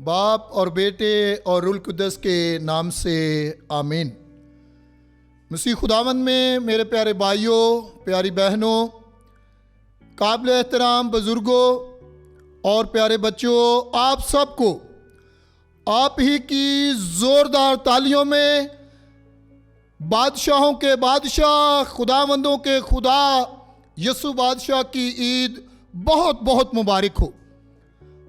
बाप और बेटे और रूल कुद्दस के नाम से आमीन। मसीह खुदावंद में मेरे प्यारे भाइयों, प्यारी बहनों, काबिल एहतराम बुज़ुर्गों और प्यारे बच्चों, आप सबको आप ही की ज़ोरदार तालियों में बादशाहों के बादशाह, खुदावंदों के खुदा यसु बादशाह की ईद बहुत बहुत मुबारक हो।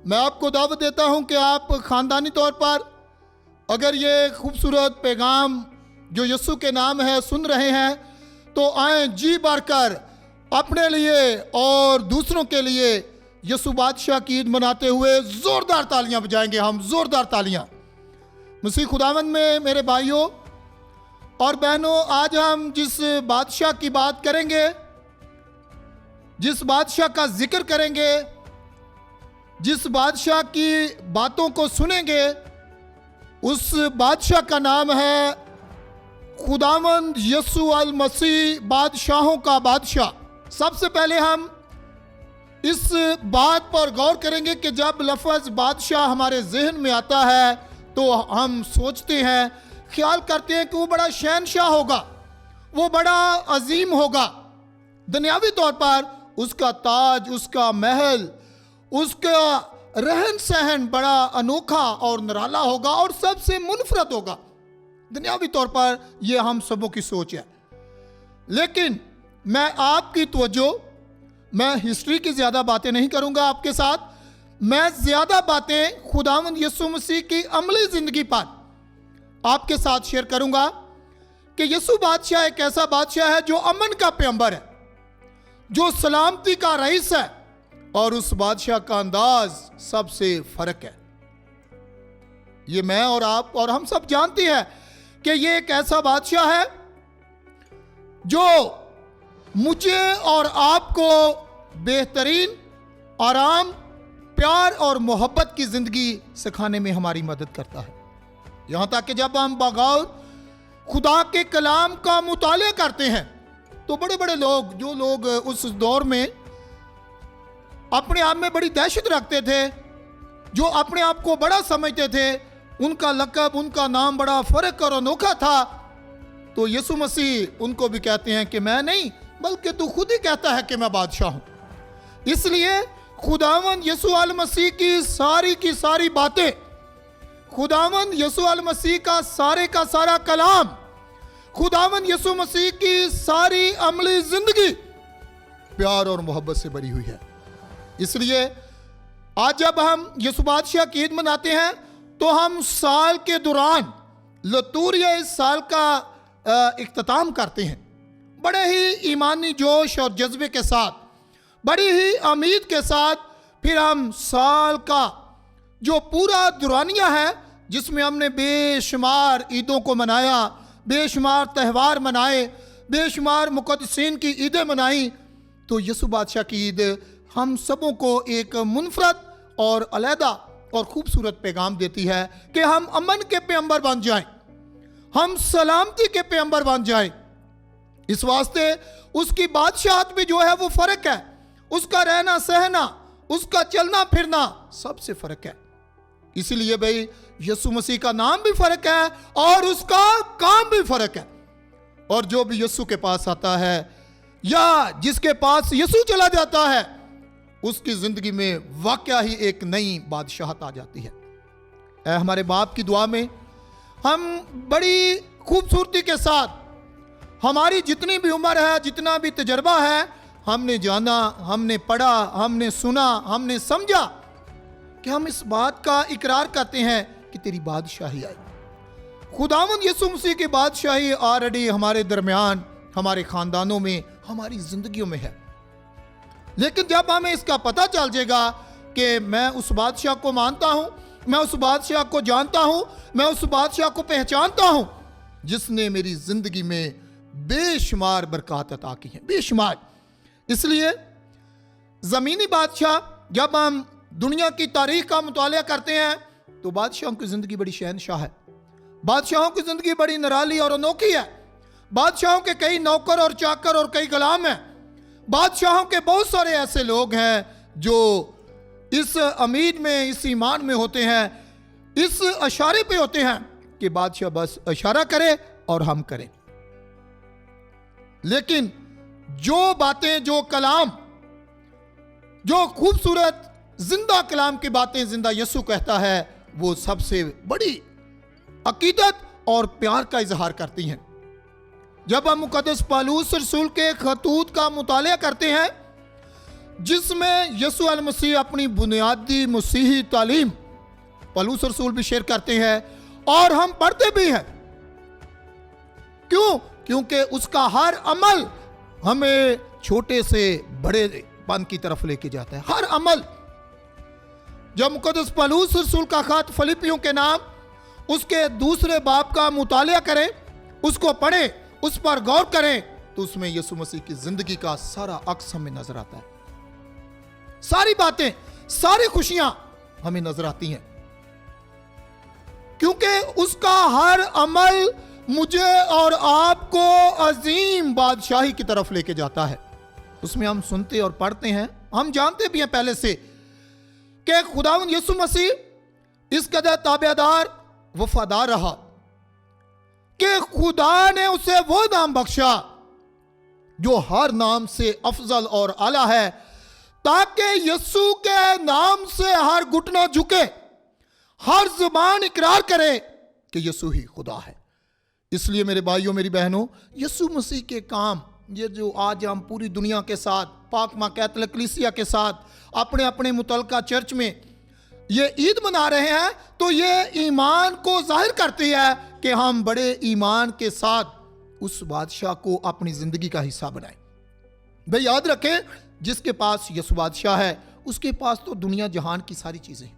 मैं आपको दावत देता हूं कि आप ख़ानदानी तौर पर अगर ये खूबसूरत पैगाम जो यसु के नाम है सुन रहे हैं तो आएँ जी भरकर अपने लिए और दूसरों के लिए यसु बादशाह की ईद मनाते हुए ज़ोरदार तालियां बजाएंगे। हम ज़ोरदार तालियां। मसीह खुदावंद में मेरे भाइयों और बहनों, आज हम जिस बादशाह की बात करेंगे, जिस बादशाह का जिक्र करेंगे, जिस बादशाह की बातों को सुनेंगे, उस बादशाह का नाम है खुदावंद यसु अल मसीह, बादशाहों का बादशाह। सबसे पहले हम इस बात पर गौर करेंगे कि जब लफ्ज़ बादशाह हमारे जहन में आता है तो हम सोचते हैं, ख्याल करते हैं कि वो बड़ा शहनशाह होगा, वो बड़ा अजीम होगा। दुनियावी तौर पर उसका ताज, उसका महल, उसका रहन सहन बड़ा अनोखा और निराला होगा और सबसे मुनफरद होगा। दुनियावी तौर पर यह हम सबों की सोच है। लेकिन मैं आपकी तवज्जो, मैं हिस्ट्री की ज़्यादा बातें नहीं करूंगा आपके साथ, मैं ज़्यादा बातें खुदावंद यसु मसीह की अमली ज़िंदगी पर आपके साथ शेयर करूंगा कि यसु बादशाह एक ऐसा बादशाह है जो अमन का पैगंबर है, जो सलामती का रईस है, और उस बादशाह का अंदाज सबसे फर्क है। ये मैं और आप और हम सब जानते हैं कि ये एक ऐसा बादशाह है जो मुझे और आपको बेहतरीन आराम, प्यार और मोहब्बत की जिंदगी सिखाने में हमारी मदद करता है। यहां तक कि जब हम बगौर खुदा के कलाम का मुताला करते हैं तो बड़े बड़े लोग, जो लोग उस दौर में अपने आप में बड़ी दहशत रखते थे, जो अपने आप को बड़ा समझते थे, उनका लक़ब, उनका नाम बड़ा फर्क और अनोखा था। तो यसु मसीह उनको भी कहते हैं कि मैं नहीं, बल्कि तू खुद ही कहता है कि मैं बादशाह हूं। इसलिए खुदावंद यसु अल मसीह की सारी बातें, खुदावंद यसु अल मसीह का सारा कलाम, खुदावंद यसु मसीह की सारी अमली जिंदगी प्यार और मोहब्बत से भरी हुई है। इसलिए आज जब हम यसु बादशाह की ईद मनाते हैं तो हम साल के दौरान लतूरिया इस साल का इख्तिताम करते हैं बड़े ही ईमानी जोश और जज्बे के साथ, बड़ी ही उम्मीद के साथ। फिर हम साल का जो पूरा दुरानिया है, जिसमें हमने बेशुमार ईदों को मनाया, बेशुमार त्यौहार मनाए, बेशुमार मुक़द्दसीन की ईदें मनाई, तो यसु बादशाह की ईद हम सबों को एक मुनफरद और अलहदा और खूबसूरत पैगाम देती है कि हम अमन के पैगंबर बन जाएं, हम सलामती के पैगंबर बन जाएं। इस वास्ते उसकी बादशाहत भी जो है वो फ़र्क है, उसका रहना सहना, उसका चलना फिरना सबसे फ़र्क है। इसीलिए भाई यसु मसीह का नाम भी फ़र्क है और उसका काम भी फ़र्क है। और जो भी यसु के पास आता है या जिसके पास यसु चला जाता है, उसकी ज़िंदगी में वाकया ही एक नई बादशाहत आ जाती है। ऐ हमारे बाप की दुआ में हम बड़ी खूबसूरती के साथ, हमारी जितनी भी उम्र है, जितना भी तजर्बा है, हमने जाना, हमने पढ़ा, हमने सुना, हमने समझा कि हम इस बात का इकरार करते हैं कि तेरी बादशाही आई। खुदावंद यसु मसीह की बादशाही ऑलरेडी हमारे दरमियान, हमारे ख़ानदानों में, हमारी ज़िंदगियों में है। लेकिन जब हमें इसका पता चल जाएगा कि मैं उस बादशाह को मानता हूँ, मैं उस बादशाह को जानता हूँ, मैं उस बादशाह को पहचानता हूँ जिसने मेरी ज़िंदगी में बेशुमार बरकत अता की है, बेशुमार। इसलिए ज़मीनी बादशाह, जब हम दुनिया की तारीख का मुताला करते हैं तो बादशाहों की ज़िंदगी बड़ी शहनशाह है, बादशाहों की ज़िंदगी बड़ी निराली और अनोखी है। बादशाहों के कई नौकर और चाकर और कई गुलाम हैं। बादशाहों के बहुत सारे ऐसे लोग हैं जो इस उम्मीद में, इस ईमान में होते हैं इस इशारे पे होते हैं कि बादशाह बस इशारा करे और हम करें। लेकिन जो बातें, जो कलाम, जो खूबसूरत जिंदा कलाम की बातें जिंदा यीशु कहता है, वो सबसे बड़ी अकीदत और प्यार का इजहार करती हैं। जब हम मुकद्दस पौलुस रसूल के खतूत का मुताला करते हैं, जिसमें यीशु अल मसीह अपनी बुनियादी मसीही तालीम पौलुस रसूल भी शेयर करते हैं और हम पढ़ते भी हैं। क्यों? क्योंकि उसका हर अमल हमें छोटे से बड़े पन की तरफ लेके जाता है। हर अमल। जब मुकद्दस पौलुस रसूल का खत फिलिपियों के नाम उसके 2 बाब का मुताला करें, उसको पढ़ें, उस पर गौर करें, तो उसमें यीशु मसीह की जिंदगी का सारा अक्स हमें नजर आता है। सारी बातें, सारी खुशियां हमें नजर आती हैं, क्योंकि उसका हर अमल मुझे और आपको अजीम बादशाही की तरफ लेके जाता है। उसमें हम सुनते और पढ़ते हैं, हम जानते भी हैं पहले से कि खुदावंद यीशु मसीह इस कदर ताबेदार, वफादार रहा कि खुदा ने उसे वो नाम बख्शा जो हर नाम से अफजल और आला है, ताकि यीशु के नाम से हर घुटना झुके, हर जुबान इकरार करे कि यीशु ही खुदा है। इसलिए मेरे भाइयों, मेरी बहनों, यीशु मसीह के काम, ये जो आज हम पूरी दुनिया के साथ, पाक मां कैथोलिक कलीसिया के साथ, अपने अपने मुतलका चर्च में ये ईद मना रहे हैं, तो ये ईमान को जाहिर करती है कि हम बड़े ईमान के साथ उस बादशाह को अपनी जिंदगी का हिस्सा बनाएं। भाई याद रखें, जिसके पास यीशु बादशाह है, उसके पास तो दुनिया जहान की सारी चीजें,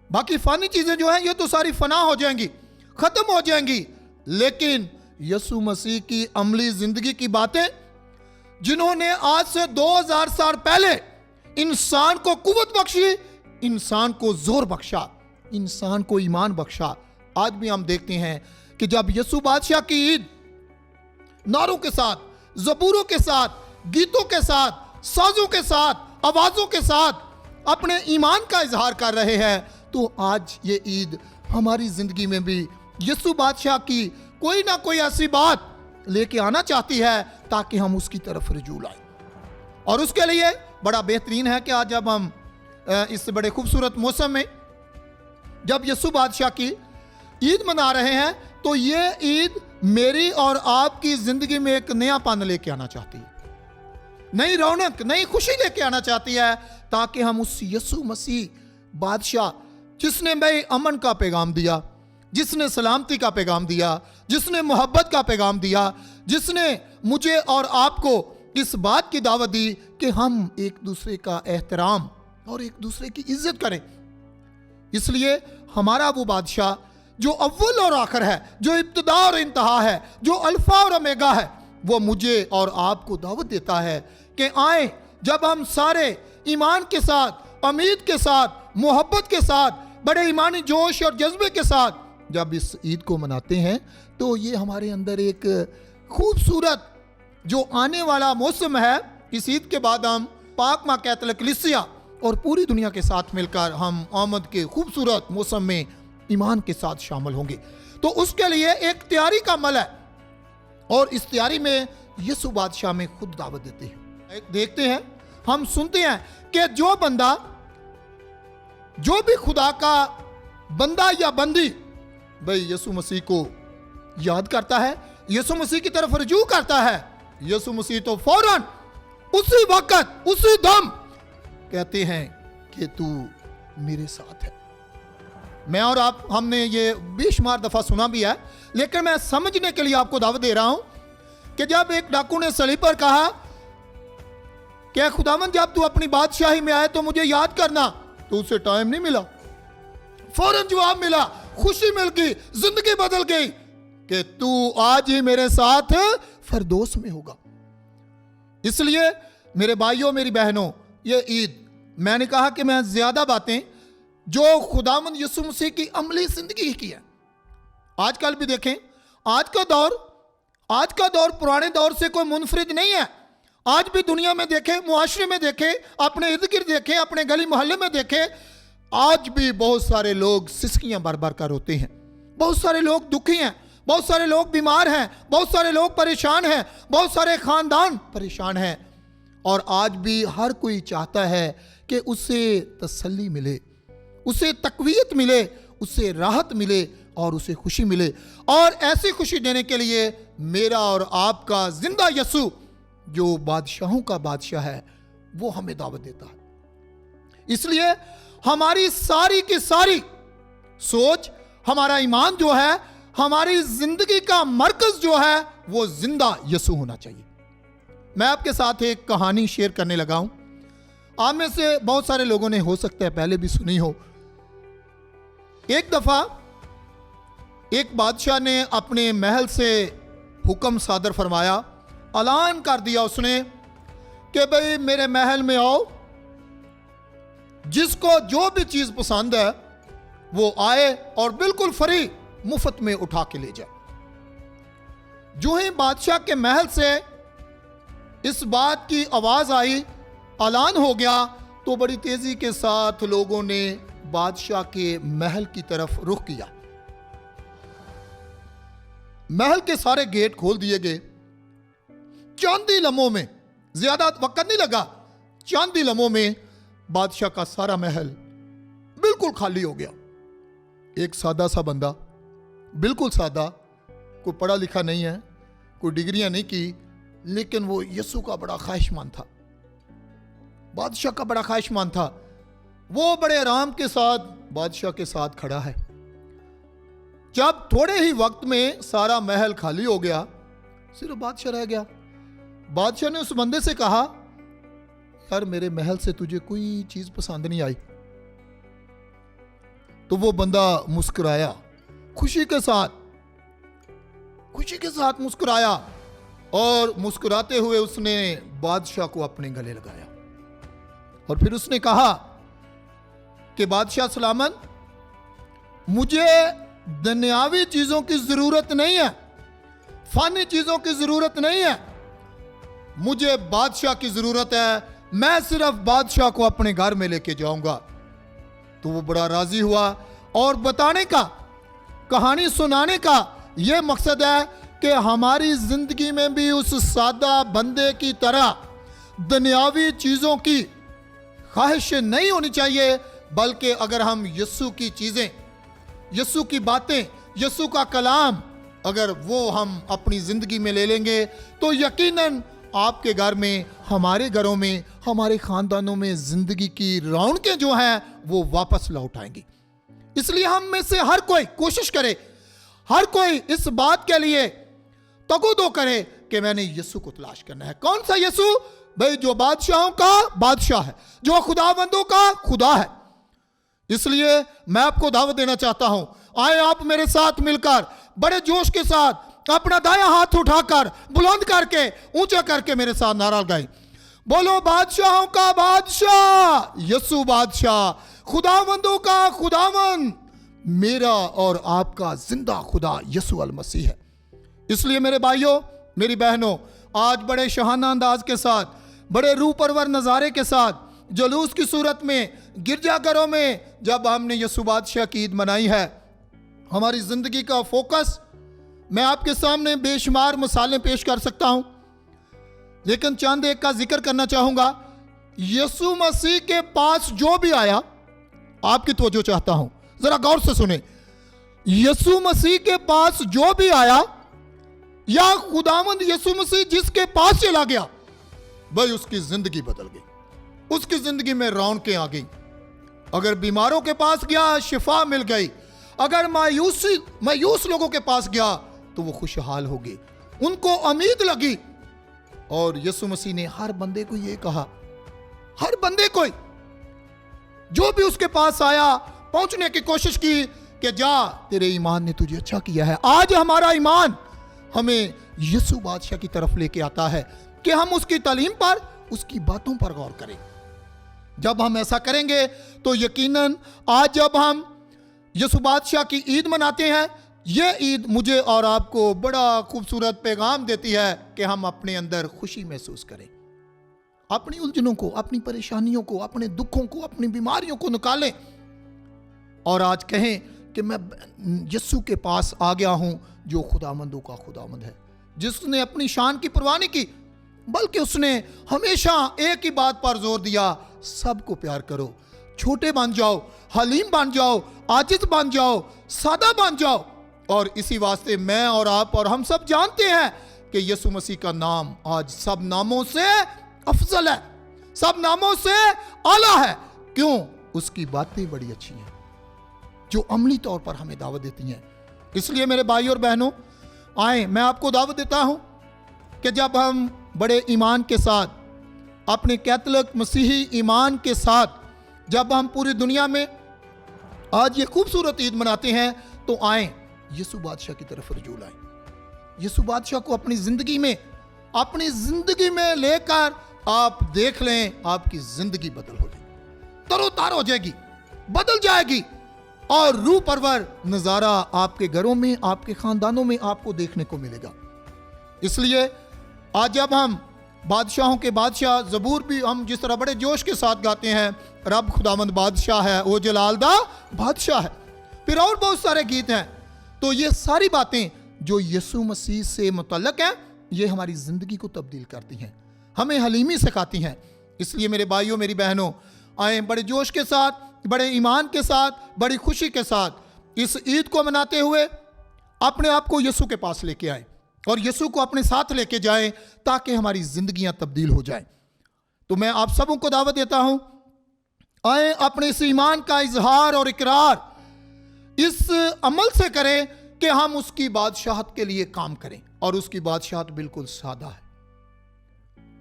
बाकी फानी चीजें जो हैं ये तो सारी फना हो जाएंगी, खत्म हो जाएंगी। लेकिन यीशु मसीह की अमली जिंदगी की बातें, जिन्होंने आज से 2000 साल पहले इंसान को कुव्वत बख्शी, इंसान को जोर बख्शा, इंसान को ईमान बख्शा, आज भी हम देखते हैं कि जब यीशु बादशाह की ईद नारों के साथ, ज़बूरों के साथ, गीतों के साथ, साजों के साथ, आवाजों के साथ अपने ईमान का इजहार कर रहे हैं, तो आज ये ईद हमारी जिंदगी में भी यीशु बादशाह की कोई ना कोई ऐसी बात लेके आना चाहती है ताकि हम उसकी तरफ रुजू लाएं। और उसके लिए बड़ा बेहतरीन है कि आज जब हम इस बड़े खूबसूरत मौसम में जब यीशु बादशाह की ईद मना रहे हैं, तो ये ईद मेरी और आपकी जिंदगी में एक नयापन लेके आना चाहती है, नई रौनक, नई खुशी लेके आना चाहती है, ताकि हम उस यीशु मसीह बादशाह, जिसने भाई अमन का पैगाम दिया, जिसने सलामती का पैगाम दिया, जिसने मोहब्बत का पैगाम दिया, जिसने मुझे और आपको इस बात की दावत दी कि हम एक दूसरे का एहतराम और एक दूसरे की इज्जत करें। इसलिए हमारा वो बादशाह जो अव्वल और आखिर है, जो इब्तिदा और इंतहा है, जो अल्फा और ओमेगा है, वो मुझे और आपको दावत देता है कि आए, जब हम सारे ईमान के साथ, उम्मीद के साथ, मोहब्बत के साथ, बड़े ईमानी जोश और जज्बे के साथ जब इस ईद को मनाते हैं, तो ये हमारे अंदर एक खूबसूरत जो आने वाला मौसम है, इस ईद के बाद हम पाक मां कैथोलिक कलीसिया और पूरी दुनिया के साथ मिलकर हम आमद के खूबसूरत मौसम में ईमान के साथ शामिल होंगे। तो उसके लिए एक तैयारी का अमल है, और इस तैयारी में यीशु बादशाह में खुद दावत देते हैं। देखते हैं, हम सुनते हैं कि जो बंदा, जो भी खुदा का बंदा या बंदी भाई यीशु मसीह को याद करता है, यीशु मसीह की तरफ रुजू करता है, यीशु मसीह तो फौरन उसी वक्त, उसी दम कहते हैं कि तू मेरे साथ है। मैं और आप, हमने ये बेशुमार दफा सुना भी है, लेकिन मैं समझने के लिए आपको दावत दे रहा हूं कि जब एक डाकू ने सलीब पर कहा कि खुदावंद जब तू अपनी बादशाही में आए तो मुझे याद करना, तो उसे टाइम नहीं मिला, फौरन जवाब मिला, खुशी मिल गई, जिंदगी बदल गई कि तू आज ही मेरे साथ फरदौस में होगा। इसलिए मेरे भाइयों, मेरी बहनों, ये ईद, मैंने कहा कि मैं ज्यादा बातें जो खुदावंद यीशु मसीह की अमली जिंदगी की है, आजकल भी देखें, आज का दौर पुराने दौर से कोई मुनफरिद नहीं है। आज भी दुनिया में देखें, मुआशरे में देखें, अपने इर्द गिर्द देखें, अपने गली मोहल्ले में देखें, आज भी बहुत सारे लोग सिसकियां भर भर कर रोते हैं, बहुत सारे लोग दुखी हैं, बहुत सारे लोग बीमार हैं, बहुत सारे लोग परेशान हैं, बहुत सारे खानदान परेशान हैं। और आज भी हर कोई चाहता है कि उसे तसल्ली मिले, उसे तकवीत मिले, उसे राहत मिले और उसे खुशी मिले। और ऐसी खुशी देने के लिए मेरा और आपका जिंदा यसू जो बादशाहों का बादशाह है वो हमें दावत देता है। इसलिए हमारी सारी की सारी सोच, हमारा ईमान जो है, हमारी जिंदगी का मरकज जो है वो जिंदा यसू होना चाहिए। मैं आपके साथ एक कहानी शेयर करने लगा हूं। आप में से बहुत सारे लोगों ने हो सकता है पहले भी सुनी हो। एक दफा एक बादशाह ने अपने महल से हुक्म सादर फरमाया, ऐलान कर दिया उसने कि भाई मेरे महल में आओ, जिसको जो भी चीज पसंद है वो आए और बिल्कुल फ्री मुफ्त में उठा के ले जाए। जो ही बादशाह के महल से इस बात की आवाज आई, ऐलान हो गया, तो बड़ी तेजी के साथ लोगों ने बादशाह के महल की तरफ रुख किया। महल के सारे गेट खोल दिए गए। चंद ही लम्हों में, ज्यादा वक्त नहीं लगा, चंद ही लम्हों में बादशाह का सारा महल बिल्कुल खाली हो गया। एक सादा सा बंदा, बिल्कुल सादा, कोई पढ़ा लिखा नहीं है, कोई डिग्रियां नहीं की, लेकिन वो यसू का बड़ा ख्वाहिशमंद था, बादशाह का बड़ा ख्वाहिशमंद था। वो बड़े आराम के साथ बादशाह के साथ खड़ा है। जब थोड़े ही वक्त में सारा महल खाली हो गया, सिर्फ बादशाह रह गया। बादशाह ने उस बंदे से कहा, यार मेरे महल से तुझे कोई चीज पसंद नहीं आई। तो वो बंदा मुस्कुराया, खुशी के साथ मुस्कुराया, और मुस्कुराते हुए उसने बादशाह को अपने गले लगाया। और फिर उसने कहा कि बादशाह सलामत, मुझे दुनियावी चीजों की जरूरत नहीं है, फानी चीजों की जरूरत नहीं है, मुझे बादशाह की जरूरत है। मैं सिर्फ बादशाह को अपने घर में लेके जाऊंगा। तो वो बड़ा राजी हुआ, और बताने का, कहानी सुनाने का यह मकसद है कि हमारी जिंदगी में भी उस सादा बंदे की तरह दुनियावी चीजों की ख्वाहिश नहीं होनी चाहिए, बल्कि अगर हम यीशु की चीजें, यीशु की बातें, यीशु का कलाम अगर वो हम अपनी जिंदगी में ले लेंगे तो यकीनन आपके घर में, हमारे घरों में, हमारे खानदानों में जिंदगी की रौनकें जो हैं वो वापस लौट आएंगी। इसलिए हम में से हर कोई कोशिश करे, हर कोई इस बात के लिए तगुदो करे कि मैंने यीशु को तलाश करना है। कौन सा यीशु? भाई जो बादशाहों का बादशाह है, जो खुदाबंदों का खुदा है। इसलिए मैं आपको दावत देना चाहता हूं, आए आप मेरे साथ मिलकर बड़े जोश के साथ अपना दायां हाथ उठाकर बुलंद करके ऊंचा करके मेरे साथ नारा लगाएं, बोलो बादशाहों का बादशाह यीशु बादशाह, खुदावंदों का खुदावंद मेरा और आपका जिंदा खुदा यीशु अल मसीह है। इसलिए मेरे भाइयों, मेरी बहनों, आज बड़े शहाना अंदाज के साथ, बड़े रूह परवर नज़ारे के साथ, जुलूस की सूरत में गिरजाघरों में जब हमने यीशु बादशाह की ईद मनाई है, हमारी जिंदगी का फोकस, मैं आपके सामने बेशुमार मिसालें पेश कर सकता हूं, लेकिन चंद एक का जिक्र करना चाहूंगा। यीशु मसीह के पास जो भी आया, आपकी तवज्जो चाहता हूं, जरा गौर से सुने। यीशु मसीह के पास जो भी आया, या खुदावंद यीशु मसीह जिसके पास चला गया, भाई उसकी जिंदगी बदल गई, उसकी जिंदगी में रौनकें आ गई। अगर बीमारों के पास गया, शिफा मिल गई। अगर मायूस लोगों के पास गया तो वो खुशहाल हो गए, उनको उम्मीद लगी। और यीशु मसीह ने हर बंदे को ये कहा, हर बंदे को जो भी उसके पास आया, पहुंचने की कोशिश की कि जा, तेरे ईमान ने तुझे अच्छा किया है। आज हमारा ईमान हमें यीशु बादशाह की तरफ लेके आता है कि हम उसकी तालीम पर, उसकी बातों पर गौर करें। जब हम ऐसा करेंगे तो यकीनन आज जब हम यीशु बादशाह की ईद मनाते हैं, यह ईद मुझे और आपको बड़ा खूबसूरत पैगाम देती है कि हम अपने अंदर खुशी महसूस करें, अपनी उलझनों को, अपनी परेशानियों को, अपने दुखों को, अपनी बीमारियों को निकालें, और आज कहें कि मैं यीशु के पास आ गया हूं जो खुदामंदों का खुदामंद है, जिसने अपनी शान की परवाह नहीं की, बल्कि उसने हमेशा एक ही बात पर जोर दिया, सबको प्यार करो, छोटे बन जाओ, हलीम बन जाओ, आजिज बन जाओ, सादा बन जाओ। और इसी वास्ते मैं और आप और हम सब जानते हैं कि यीशु मसीह का नाम आज सब नामों से अफजल है, सब नामों से आला है। क्यों? उसकी बातें बड़ी अच्छी हैं जो अमली तौर पर हमें दावत देती हैं। इसलिए मेरे भाई और बहनों, आए, मैं आपको दावत देता हूं कि जब हम बड़े ईमान के साथ, अपने कैथोलिक मसीही ईमान के साथ, जब हम पूरी दुनिया में आज ये खूबसूरत ईद मनाते हैं, तो आए यीशु बादशाह की तरफ रजू लाएं। यीशु बादशाह को अपनी जिंदगी में लेकर आप देख लें, आपकी जिंदगी बदल हो जाएगी, तरोतार हो जाएगी, बदल जाएगी, और रूह परवर नजारा आपके घरों में, आपके खानदानों में आपको देखने को मिलेगा। इसलिए आज जब हम बादशाहों के बादशाह ज़बूर भी हम जिस तरह बड़े जोश के साथ गाते हैं, रब खुदामंद बादशाह है, ओ जलालदा बादशाह है, फिर और बहुत सारे गीत हैं, तो ये सारी बातें जो यीशु मसीह से मुतल्लक हैं, ये हमारी ज़िंदगी को तब्दील करती हैं, हमें हलीमी सिखाती हैं। इसलिए मेरे भाइयों, मेरी बहनों, आए बड़े जोश के साथ, बड़े ईमान के साथ, बड़ी खुशी के साथ इस ईद को मनाते हुए अपने आप को यीशु के पास लेके आए और यीशु को अपने साथ लेके जाएं, ताकि हमारी जिंदगियां तब्दील हो जाएं। तो मैं आप सबों को दावत देता हूं, आए अपने इस ईमान का इजहार और इकरार इस अमल से करें कि हम उसकी बादशाहत के लिए काम करें। और उसकी बादशाहत बिल्कुल सादा है,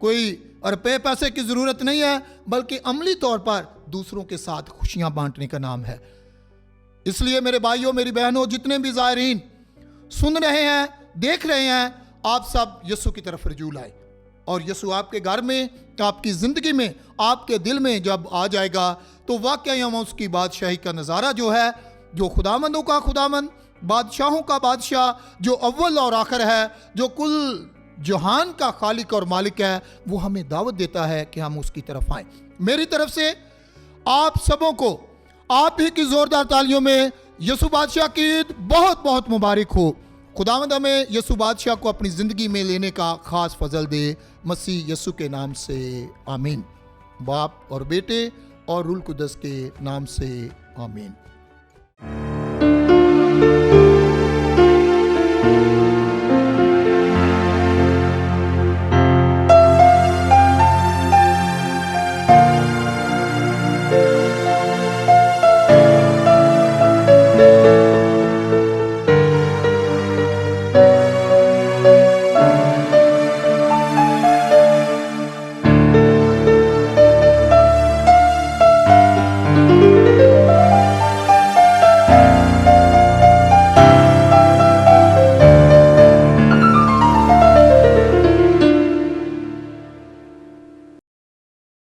कोई रुपए पैसे की जरूरत नहीं है, बल्कि अमली तौर पर दूसरों के साथ खुशियां बांटने का नाम है। इसलिए मेरे भाइयों, मेरी बहनों, जितने भी ज़ायरीन सुन रहे हैं, देख रहे हैं, आप सब यीशु की तरफ रजू लाए, और यीशु आपके घर में, आपकी ज़िंदगी में, आपके दिल में जब आ जाएगा, तो वाकई हम उसकी बादशाही का नज़ारा जो है, जो खुदामंदों का खुदामंद, बादशाहों का बादशाह, जो अव्वल और आखिर है, जो कुल जहान का खालिक और मालिक है, वो हमें दावत देता है कि हम उसकी तरफ आएं। मेरी तरफ से आप सबों को आप ही की जोरदार तालियों में यीशु बादशाह की ईद बहुत बहुत मुबारक हो। खुदावंद हमें यीशु बादशाह को अपनी ज़िंदगी में लेने का ख़ास फजल दे, मसीह यीशु के नाम से आमीन। बाप और बेटे और रूह कुद्दस के नाम से आमीन।